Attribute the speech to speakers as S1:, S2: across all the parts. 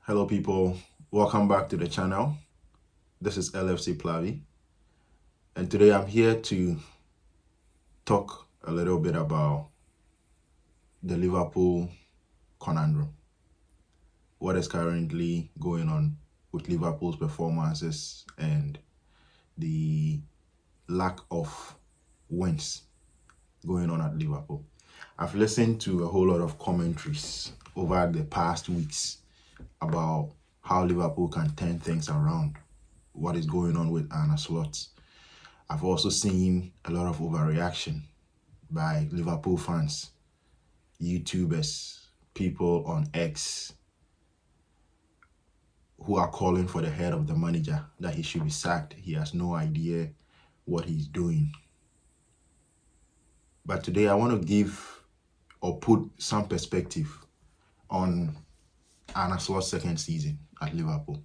S1: Hello people, welcome back to the channel. This is LFC Plavi, and today I'm here to talk a little bit about the Liverpool conundrum. What is currently going on with Liverpool's performances and the lack of wins going on at Liverpool. I've listened to a whole lot of commentaries over the past weeks about how Liverpool can turn things around, what is going on with Arne Slot. I've also seen a lot of overreaction by Liverpool fans, YouTubers, people on X who are calling for the head of the manager, that he should be sacked. He has no idea what he's doing. But today I want to give or put some perspective on Arne Slot's second season at Liverpool.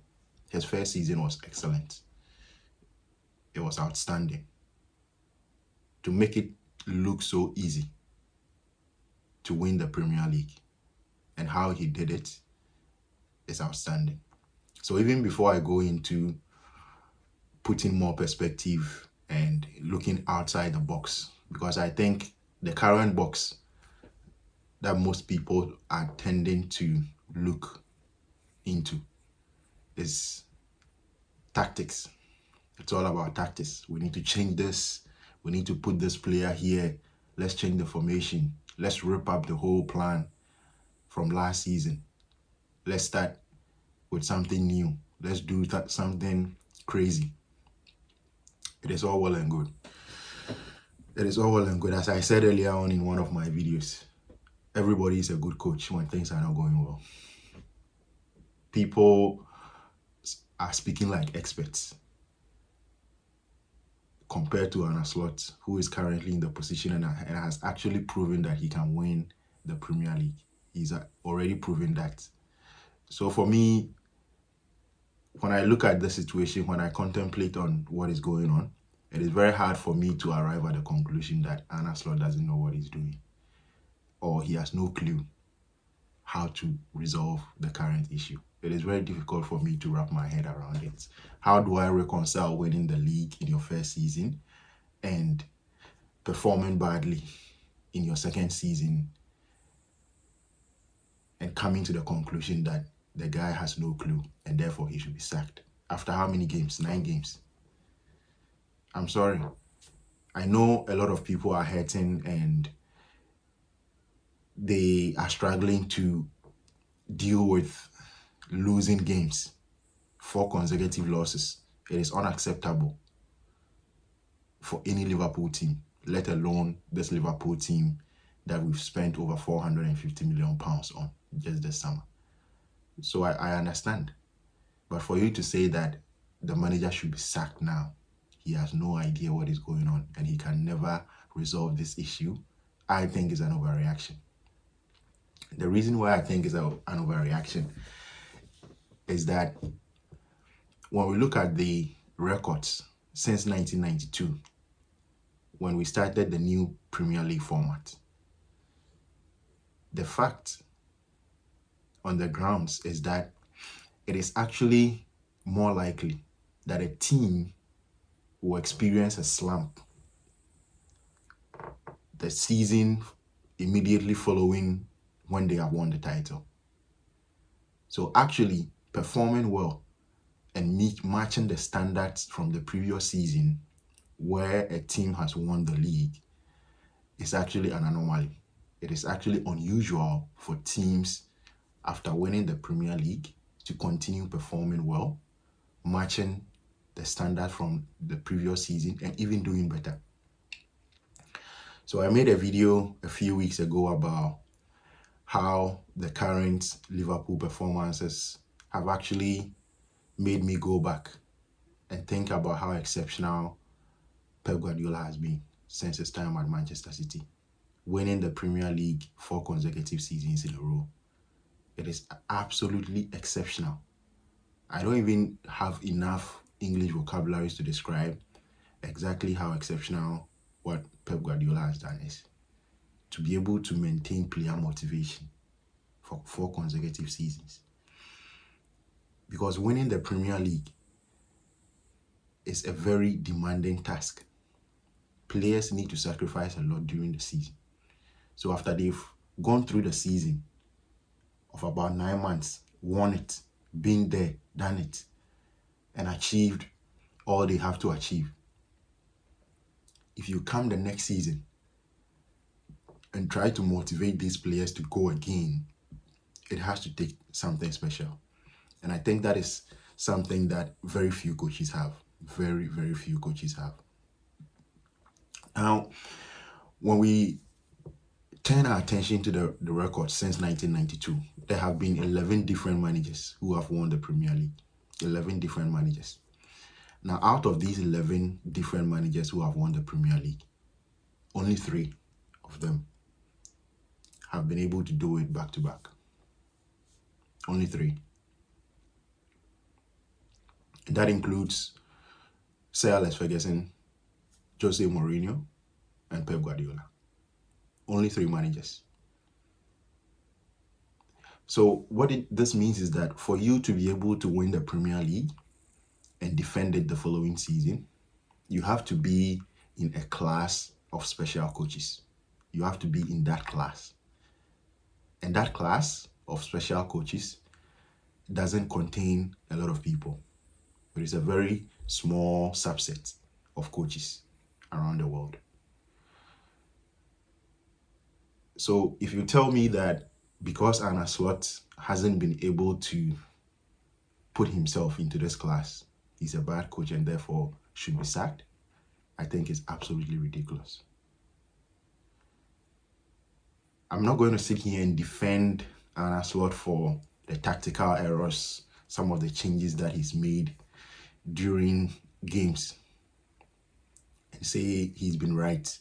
S1: His first season was excellent. It was outstanding. To make it look so easy to win the Premier League and how he did it is outstanding. So even before I go into putting more perspective and looking outside the box, because I think the current box that most people are tending to look into is tactics. It's all about tactics. We need to change this. We need to put this player here. Let's change the formation. Let's rip up the whole plan from last season. Let's start with something new. Let's do something crazy. It is all well and good. It is all well and good. As I said earlier on in one of my videos, everybody is a good coach when things are not going well. People are speaking like experts compared to Arne Slot, who is currently in the position and has actually proven that he can win the Premier League. He's already proven that. So for me, when I look at the situation, when I contemplate on what is going on, it is very hard for me to arrive at the conclusion that Arne Slot doesn't know what he's doing, or he has no clue how to resolve the current issue. It is very difficult for me to wrap my head around it. How do I reconcile winning the league in your first season and performing badly in your second season and coming to the conclusion that the guy has no clue and therefore he should be sacked? After how many games? 9 games. I'm sorry. I know a lot of people are hurting and they are struggling to deal with losing games. 4 consecutive losses. It is unacceptable for any Liverpool team, let alone this Liverpool team that we've spent over £450 million on just this summer. So I understand. But for you to say that the manager should be sacked now, he has no idea what is going on and he can never resolve this issue, I think is an overreaction. The reason why I think it's an overreaction is that when we look at the records since 1992, when we started the new Premier League format, the fact on the grounds is that it is actually more likely that a team will experience a slump the season immediately following when they have won the title. So actually performing well and matching the standards from the previous season where a team has won the league is actually an anomaly. It is actually unusual for teams after winning the Premier League to continue performing well, matching the standard from the previous season and even doing better. So I made a video a few weeks ago about how the current Liverpool performances have actually made me go back and think about how exceptional Pep Guardiola has been since his time at Manchester City, winning the Premier League 4 consecutive seasons in a row. It is absolutely exceptional. I don't even have enough English vocabularies to describe exactly how exceptional what Pep Guardiola has done is. To be able to maintain player motivation for 4 consecutive seasons. because winning the Premier League is a very demanding task. Players need to sacrifice a lot during the season. So after they've gone through the season of about 9 months, won it, been there, done it, and achieved all they have to achieve, if you come the next season and try to motivate these players to go again, it has to take something special. And I think that is something that very few coaches have. Very, very few coaches have. Now, when we turn our attention to the record since 1992, there have been 11 different managers who have won the Premier League. 11 different managers. Now, out of these 11 different managers who have won the Premier League, only 3 of them have been able to do it back to back. Only 3. That includes Sir Alex Ferguson, Jose Mourinho, and Pep Guardiola. Only 3 managers. So what this means is that for you to be able to win the Premier League and defend it the following season, you have to be in a class of special coaches. You have to be in that class. And that class of special coaches doesn't contain a lot of people. It is a very small subset of coaches around the world. So if you tell me that because Arne Slot hasn't been able to put himself into this class, he's a bad coach and therefore should be sacked, I think it's absolutely ridiculous. I'm not going to sit here and defend Arne Slot for the tactical errors, some of the changes that he's made during games, and say he's been right.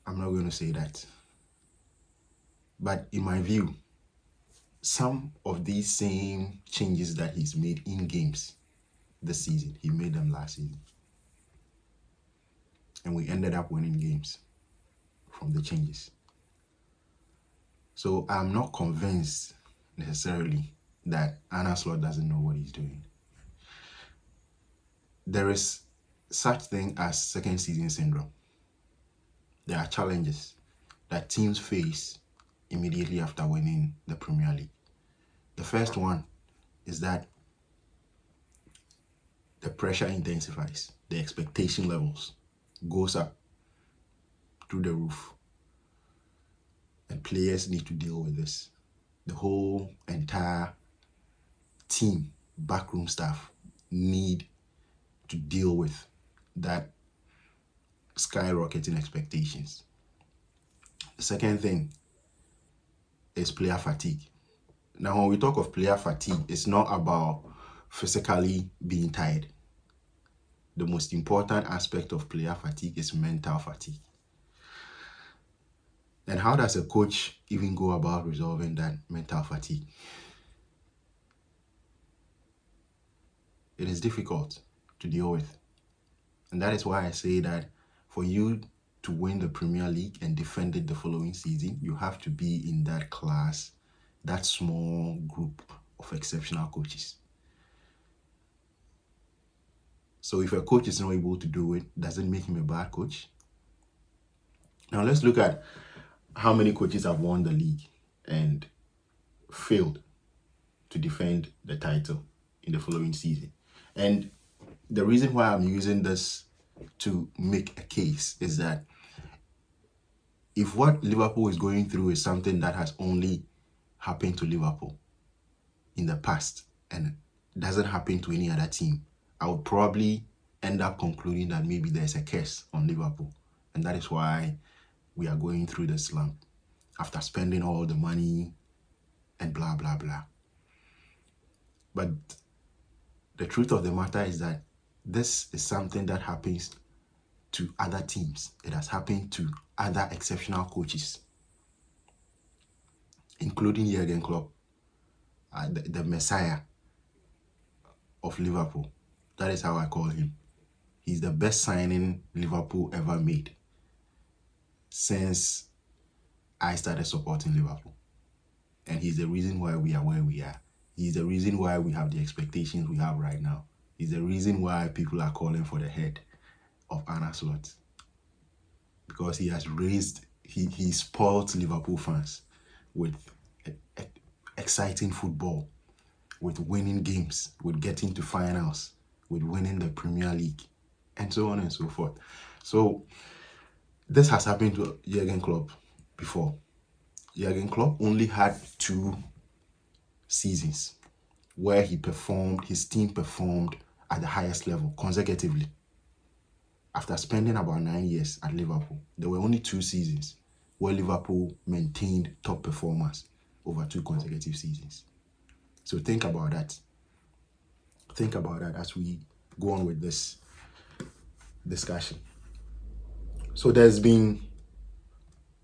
S1: I'm not going to say that. But in my view, some of these same changes that he's made in games this season, he made them last season. And we ended up winning games from the changes. So I'm not convinced necessarily that Arne Slot doesn't know what he's doing. There is such thing as second season syndrome. There are challenges that teams face immediately after winning the Premier League. The first one is that the pressure intensifies, the expectation levels goes up through the roof, and players need to deal with this. The whole entire team, backroom staff, need to deal with that skyrocketing expectations. The second thing is player fatigue. Now, when we talk of player fatigue, it's not about physically being tired. The most important aspect of player fatigue is mental fatigue. And how does a coach even go about resolving that mental fatigue? It is difficult to deal with. And that is why I say that for you to win the Premier League and defend it the following season, you have to be in that class, that small group of exceptional coaches. So if a coach is not able to do it, doesn't make him a bad coach. Now let's look at how many coaches have won the league and failed to defend the title in the following season. And the reason why I'm using this to make a case is that if what Liverpool is going through is something that has only happened to Liverpool in the past and doesn't happen to any other team, I would probably end up concluding that maybe there's a curse on Liverpool. And that is why we are going through the slump after spending all the money and blah, blah, blah. But the truth of the matter is that this is something that happens to other teams. It has happened to other exceptional coaches, including Jurgen Klopp, the messiah of Liverpool. That is how I call him. He's the best signing Liverpool ever made since I started supporting Liverpool. and he's the reason why we are where we are. He's the reason why we have the expectations we have right now. He's the reason why people are calling for the head of Arne Slot, because he has raised, he spoiled Liverpool fans with exciting football, with winning games, with getting to finals, with winning the Premier League, and so on and so forth. So this has happened to Jurgen Klopp before. Jurgen Klopp only had 2 seasons where his team performed at the highest level consecutively. After spending about 9 years at Liverpool, there were only 2 seasons where Liverpool maintained top performance over 2 consecutive seasons. So think about that. Think about that as we go on with this discussion. So there's been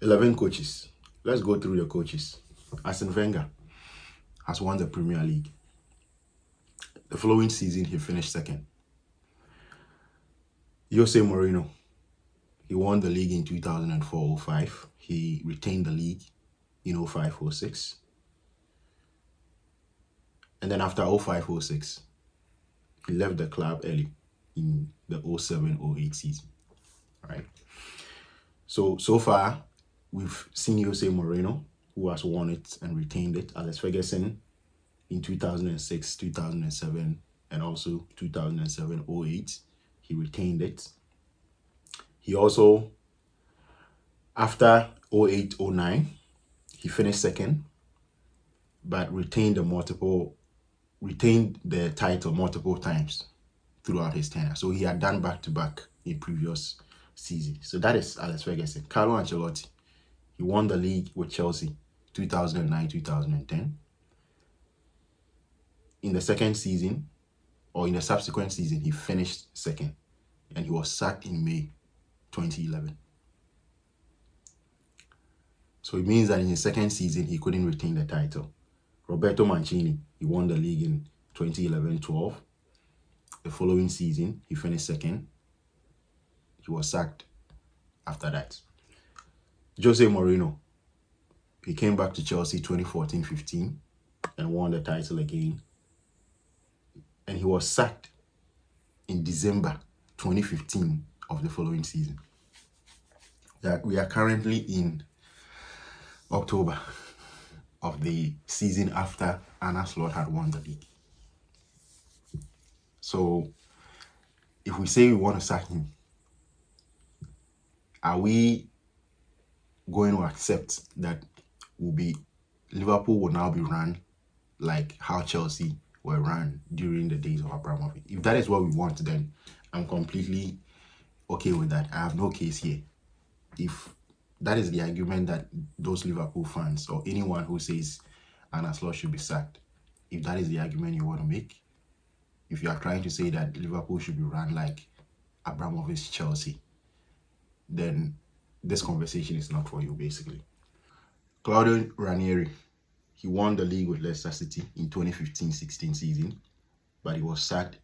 S1: 11 coaches. Let's go through the coaches. Arsene Wenger has won the Premier League. The following season, he finished second. Jose Mourinho, he won the league in 2004-05. He retained the league in 05-06. And then after 05-06, he left the club early in the 07-08 season. Right? So far, we've seen Jose Mourinho, who has won it and retained it. Alex Ferguson in 2006, 2007, and also 2007-08. He retained it. He also, after 08-09, he finished second, but retained the title multiple times throughout his tenure. So he had done back-to-back in previous seasons. So that is Alex Ferguson. Carlo Ancelotti, he won the league with Chelsea 2009-2010. In the second season, or in the subsequent season, he finished second, and he was sacked in May 2011. So it means that in his second season, he couldn't retain the title. Roberto Mancini, he won the league in 2011-12. The following season, he finished second. He was sacked after that. Jose Mourinho, he came back to Chelsea 2014-15 and won the title again. And he was sacked in December 2015 of the following season. That we are currently in October of the season after Arne Slot had won the league. So if we say we want to sack him, are we going to accept that Liverpool will now be run like how Chelsea were run during the days of Abramovich? If that is what we want, then I'm completely okay with that. I have no case here. If that is the argument that those Liverpool fans or anyone who says Arne Slot should be sacked, if that is the argument you want to make, if you are trying to say that Liverpool should be run like Abramovich's Chelsea, then this conversation is not for you, basically. Claudio Ranieri, he won the league with Leicester City in 2015-16 season, but he was sacked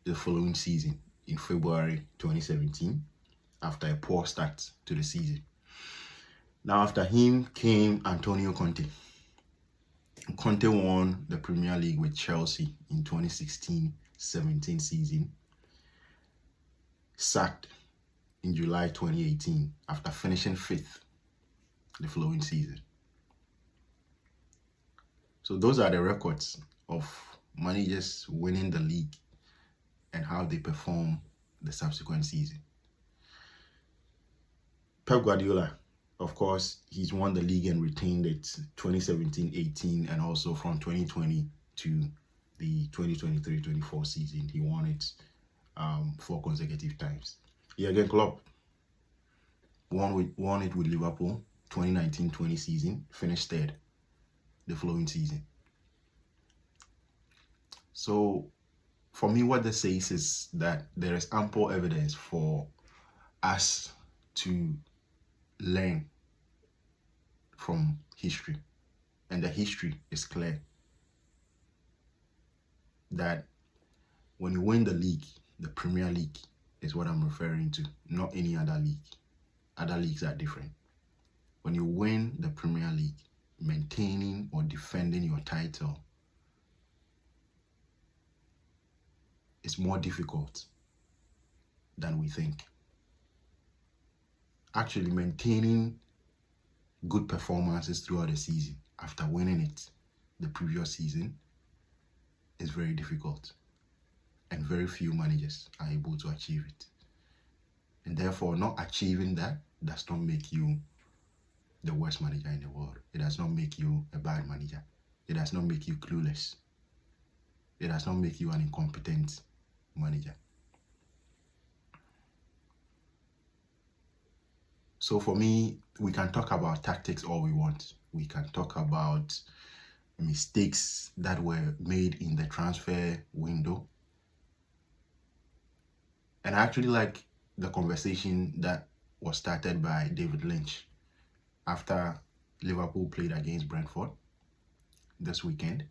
S1: the following season in February 2017 after a poor start to the season. Now, after him came Antonio Conte. Conte won the Premier League with Chelsea in 2016-17 season, sacked in July 2018 after finishing 5th the following season. So those are the records of managers winning the league and how they perform the subsequent season. Pep Guardiola, of course, he's won the league and retained it 2017-18 and also from 2020 to the 2023-24 season. He won it 4 consecutive times. Jurgen Klopp won it with Liverpool 2019-20 season, finished 3rd the following season. So for me, what this says is that there is ample evidence for us to learn from history, and the history is clear that when you win the league, the Premier League is what I'm referring to, not any other league. Other leagues are different. When you win the Premier League, maintaining or defending your title is more difficult than we think. Actually, maintaining good performances throughout the season after winning it the previous season is very difficult, and very few managers are able to achieve it. And therefore, not achieving that does not make you the worst manager in the world. It does not make you a bad manager. It does not make you clueless. It does not make you an incompetent manager. So for me, we can talk about tactics all we want. We can talk about mistakes that were made in the transfer window. And I actually like the conversation that was started by David Lynch after Liverpool played against Brentford this weekend.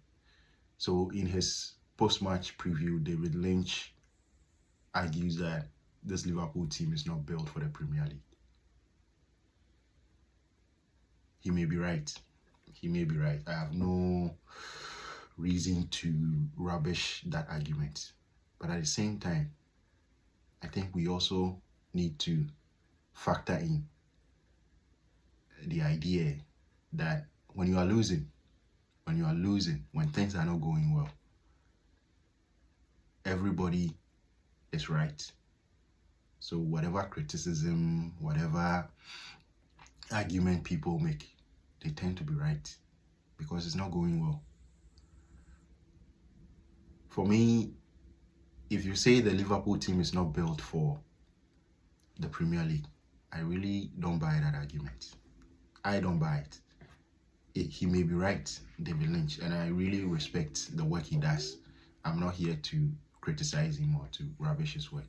S1: So in his post-match preview, David Lynch argues that this Liverpool team is not built for the Premier League. He may be right. He may be right. I have no reason to rubbish that argument. But at the same time, I think we also need to factor in the idea that when you are losing, when things are not going well, everybody is right. So whatever criticism, whatever argument people make, they tend to be right because it's not going well. For me, if you say the Liverpool team is not built for the Premier League, I really don't buy that argument. I don't buy it. He may be right, David Lynch, and I really respect the work he does. I'm not here to criticize him or to rubbish his work.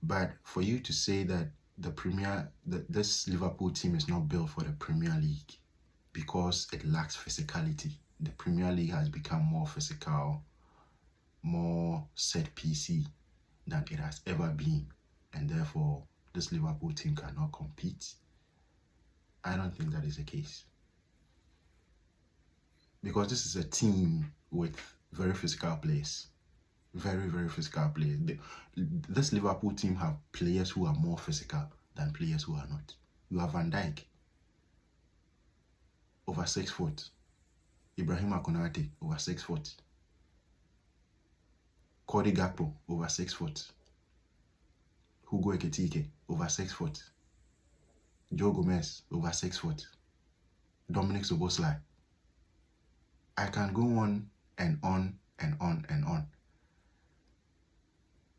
S1: But for you to say that this Liverpool team is not built for the Premier League because it lacks physicality. The Premier League has become more physical, more set PC than it has ever been, and therefore this Liverpool team cannot compete. I don't think that is the case. Because this is a team with very physical players. Very, very physical players. This Liverpool team have players who are more physical than players who are not. You have Van Dijk, over 6 foot. Ibrahim Konate, over 6 foot. Cody Gakpo, over 6 foot. Hugo Ekitike, over 6 foot. Joe Gomez, over 6 foot. Dominic Szoboszlai. I can go on and on and on and on.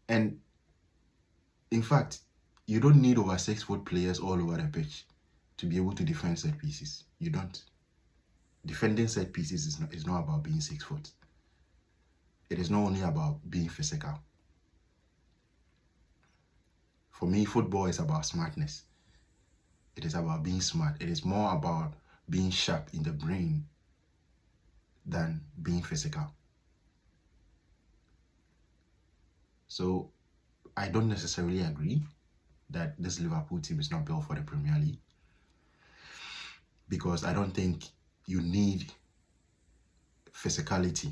S1: And in fact, you don't need over 6 foot players all over the pitch to be able to defend set pieces. You don't. Defending set pieces is not about being 6 foot. It is not only about being physical. For me, football is about smartness. It is about being smart. It is more about being sharp in the brain than being physical. So I don't necessarily agree that this Liverpool team is not built for the Premier League, because I don't think you need physicality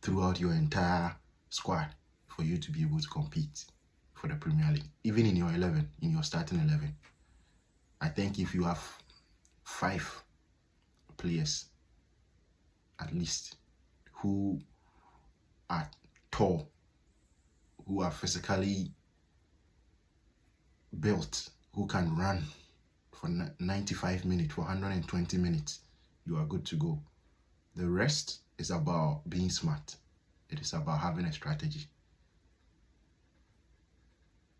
S1: throughout your entire squad for you to be able to compete for the Premier League. Even in your 11, in your starting 11, I think if you have 5 players at least who are tall, who are physically built, who can run for 95 minutes, for 120 minutes, you are good to go. The rest is about being smart. It is about having a strategy.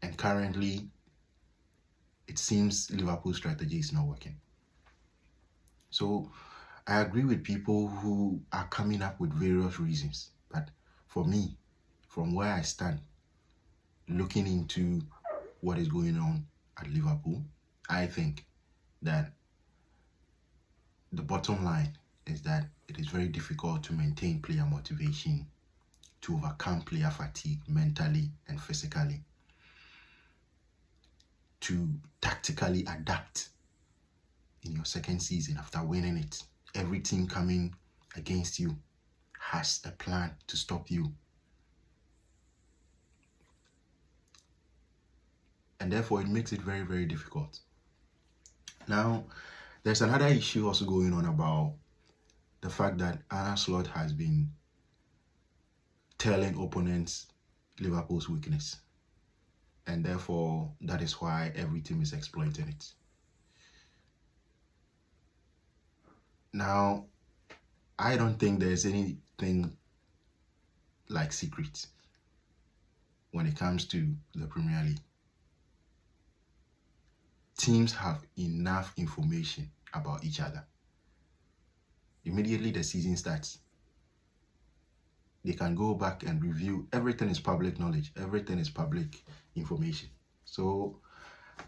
S1: And currently, it seems Liverpool's strategy is not working. So I agree with people who are coming up with various reasons. But for me, from where I stand, looking into what is going on at Liverpool, I think that the bottom line is that it is very difficult to maintain player motivation, to overcome player fatigue mentally and physically, to tactically adapt in your second season after winning it every team coming against you has a plan to stop you. And therefore, it makes it very, very difficult. Now, there's another issue also going on about the fact that Arne Slot has been telling opponents Liverpool's weakness. And therefore, that is why every team is exploiting it. Now, I don't think there's anything like secret when it comes to the Premier League. Teams have enough information about each other. Immediately the season starts, they can go back and review. Everything is public knowledge. Everything is public information. So,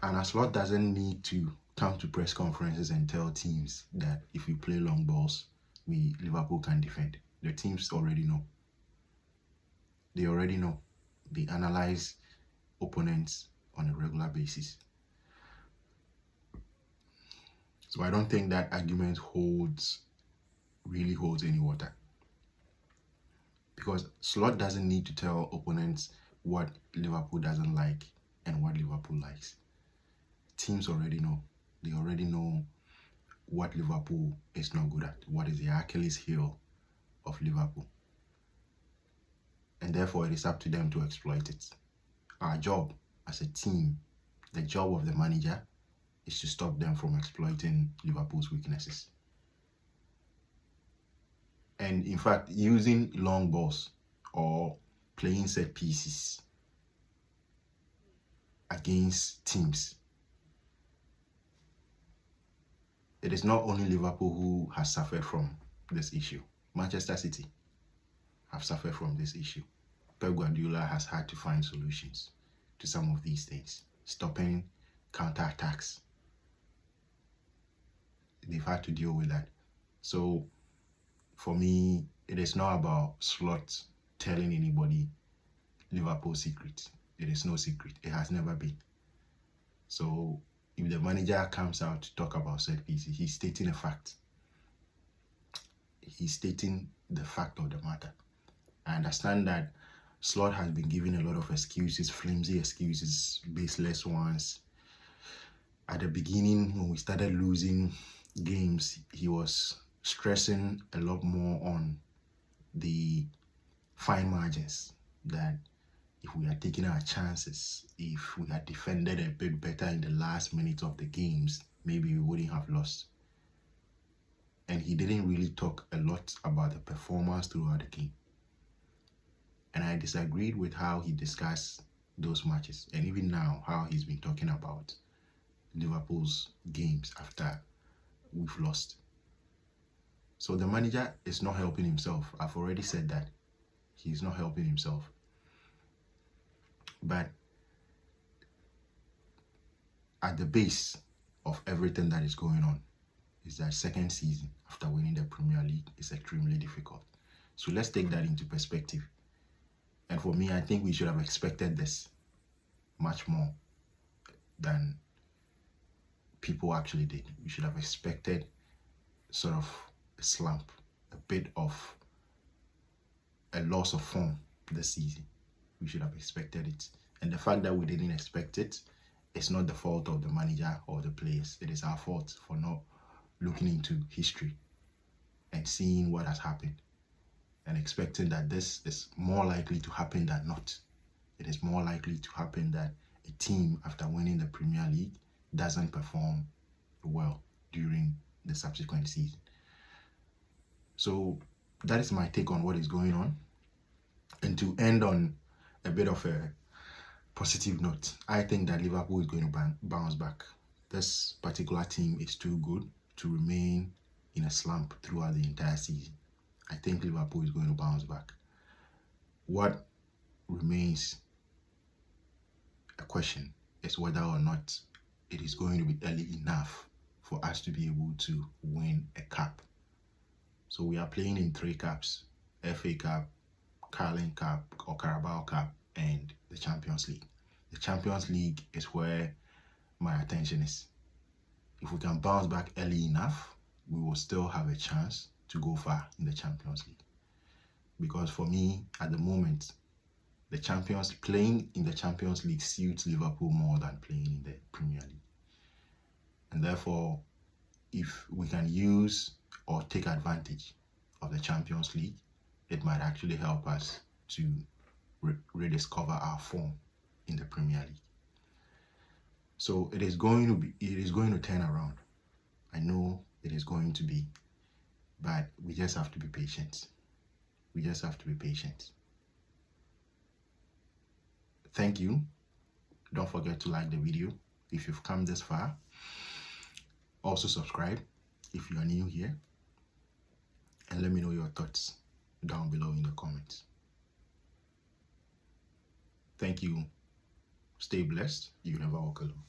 S1: Arne Slot doesn't need to come to press conferences and tell teams that if we play long balls, Liverpool can defend. The teams already know. They already know. They analyze opponents on a regular basis. So I don't think that argument really holds any water. Because Slot doesn't need to tell opponents what Liverpool doesn't like and what Liverpool likes. Teams already know. They already know what Liverpool is not good at, what is the Achilles heel of Liverpool. And therefore, it is up to them to exploit it. Our job as a team, the job of the manager, is to stop them from exploiting Liverpool's weaknesses. And in fact, using long balls or playing set pieces against teams. It is not only Liverpool who has suffered from this issue. Manchester City have suffered from this issue. Pep Guardiola has had to find solutions to some of these things, stopping counter-attacks. They've had to deal with that. So, for me, it is not about Slot telling anybody Liverpool's secret. It is no secret. It has never been. So, if the manager comes out to talk about set pieces, he's stating a fact. He's stating the fact of the matter. I understand that Slot has been giving a lot of excuses, flimsy excuses, baseless ones. At the beginning, when we started losing games, he was stressing a lot more on the fine margins, that if we had taken our chances, if we had defended a bit better in the last minute of the games, maybe we wouldn't have lost. And he didn't really talk a lot about the performance throughout the game. And I disagreed with how he discussed those matches, and even now, how he's been talking about Liverpool's games after we've lost. So the manager is not helping himself. I've already said that. He's not helping himself. But at the base of everything that is going on is that second season after winning the Premier League is extremely difficult. So let's take that into perspective. And for me, I think we should have expected this much more than people actually did. We should have expected sort of a slump, a bit of a loss of form this season. We should have expected it. And the fact that we didn't expect it is not the fault of the manager or the players. It is our fault for not looking into history and seeing what has happened and expecting that this is more likely to happen than not. It is more likely to happen that a team, after winning the Premier League, doesn't perform well during the subsequent season. So that is my take on what is going on. And to end on a bit of a positive note, I think that Liverpool is going to bounce back. This particular team is too good to remain in a slump throughout the entire season. I think Liverpool is going to bounce back. What remains a question is whether or not it is going to be early enough for us to be able to win a cup. So we are playing in 3 cups: FA Cup, Carling Cup or Carabao Cup, and the Champions League. The Champions League is where my attention is. If we can bounce back early enough, we will still have a chance to go far in the Champions League. Because for me, at the moment, playing in the Champions League suits Liverpool more than playing in the Premier League. And therefore, if we can use or take advantage of the Champions League, it might actually help us to rediscover our form in the Premier League. So it is going to turn around. I know it is going to be, but we just have to be patient. We just have to be patient. Thank you. Don't forget to like the video if you've come this far. Also subscribe if you are new here. And let me know your thoughts down below in the comments. Thank you. Stay blessed. You never walk alone.